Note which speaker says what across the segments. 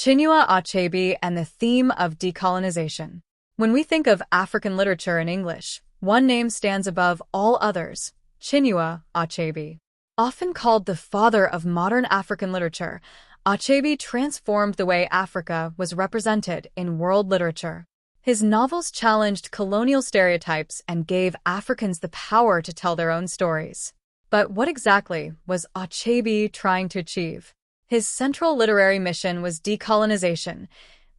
Speaker 1: Chinua Achebe and the theme of decolonization. When we think of African literature in English, one name stands above all others: Chinua Achebe. Often called the father of modern African literature, Achebe transformed the way Africa was represented in world literature. His novels challenged colonial stereotypes and gave Africans the power to tell their own stories. But what exactly was Achebe trying to achieve? His central literary mission was decolonization,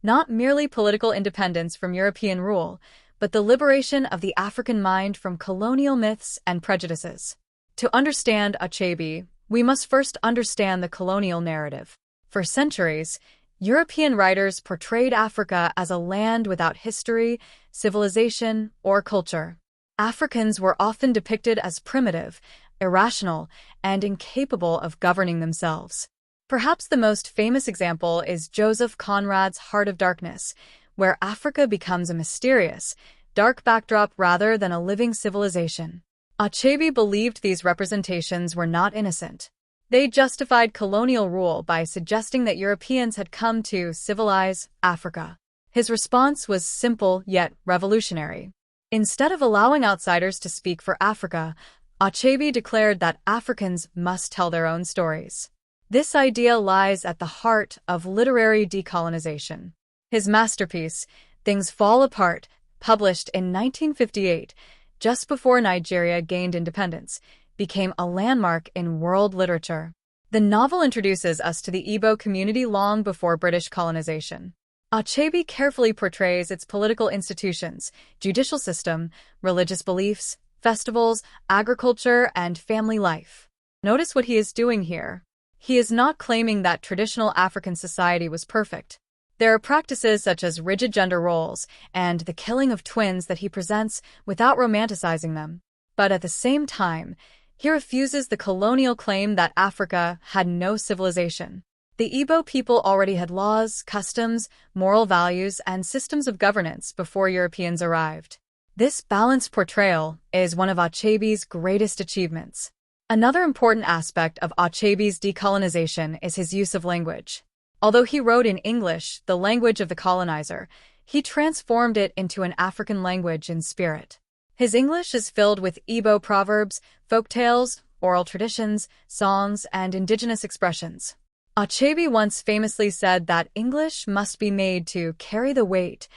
Speaker 1: not merely political independence from European rule, but the liberation of the African mind from colonial myths and prejudices. To understand Achebe, we must first understand the colonial narrative. For centuries, European writers portrayed Africa as a land without history, civilization, or culture. Africans were often depicted as primitive, irrational, and incapable of governing themselves. Perhaps the most famous example is Joseph Conrad's Heart of Darkness, where Africa becomes a mysterious, dark backdrop rather than a living civilization. Achebe believed these representations were not innocent. They justified colonial rule by suggesting that Europeans had come to civilize Africa. His response was simple yet revolutionary. Instead of allowing outsiders to speak for Africa, Achebe declared that Africans must tell their own stories. This idea lies at the heart of literary decolonization. His masterpiece, Things Fall Apart, published in 1958, just before Nigeria gained independence, became a landmark in world literature. The novel introduces us to the Igbo community long before British colonization. Achebe carefully portrays its political institutions, judicial system, religious beliefs, festivals, agriculture, and family life. Notice what he is doing here. He is not claiming that traditional African society was perfect. There are practices such as rigid gender roles and the killing of twins that he presents without romanticizing them. But at the same time, he refuses the colonial claim that Africa had no civilization. The Igbo people already had laws, customs, moral values, and systems of governance before Europeans arrived. This balanced portrayal is one of Achebe's greatest achievements. Another important aspect of Achebe's decolonization is his use of language. Although he wrote in English, the language of the colonizer, he transformed it into an African language in spirit. His English is filled with Igbo proverbs, folktales, oral traditions, songs, and indigenous expressions. Achebe once famously said that English must be made to carry the weight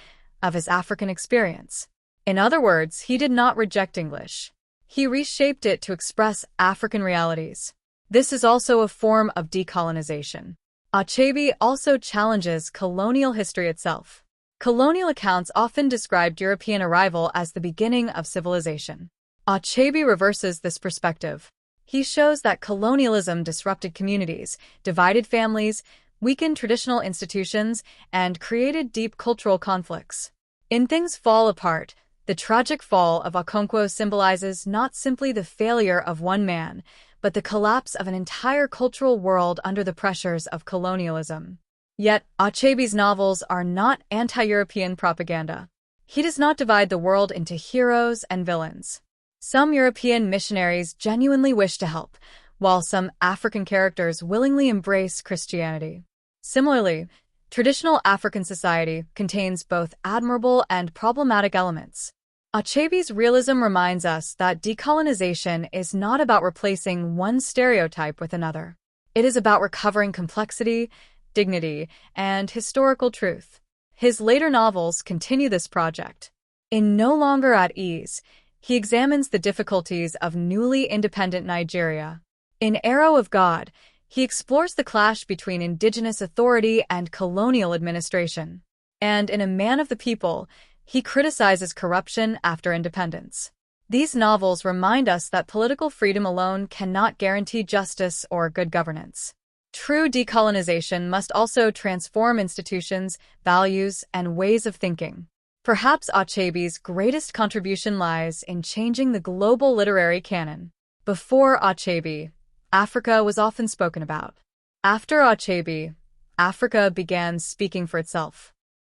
Speaker 1: of his African experience. In other words, he did not reject English. He reshaped it to express African realities. This is also a form of decolonization. Achebe also challenges colonial history itself. Colonial accounts often described European arrival as the beginning of civilization. Achebe reverses this perspective. He shows that colonialism disrupted communities, divided families, weakened traditional institutions, and created deep cultural conflicts. In Things Fall Apart, the tragic fall of Okonkwo symbolizes not simply the failure of one man, but the collapse of an entire cultural world under the pressures of colonialism. Yet, Achebe's novels are not anti-European propaganda. He does not divide the world into heroes and villains. Some European missionaries genuinely wish to help, while some African characters willingly embrace Christianity. Similarly, traditional African society contains both admirable and problematic elements. Achebe's realism reminds us that decolonization is not about replacing one stereotype with another. It is about recovering complexity, dignity, and historical truth. His later novels continue this project. In No Longer at Ease, he examines the difficulties of newly independent Nigeria. In Arrow of God, he explores the clash between indigenous authority and colonial administration. And in A Man of the People, he criticizes corruption after independence. These novels remind us that political freedom alone cannot guarantee justice or good governance. True decolonization must also transform institutions, values, and ways of thinking. Perhaps Achebe's greatest contribution lies in changing the global literary canon. Before Achebe, Africa was often spoken about. After Achebe, Africa began speaking for itself.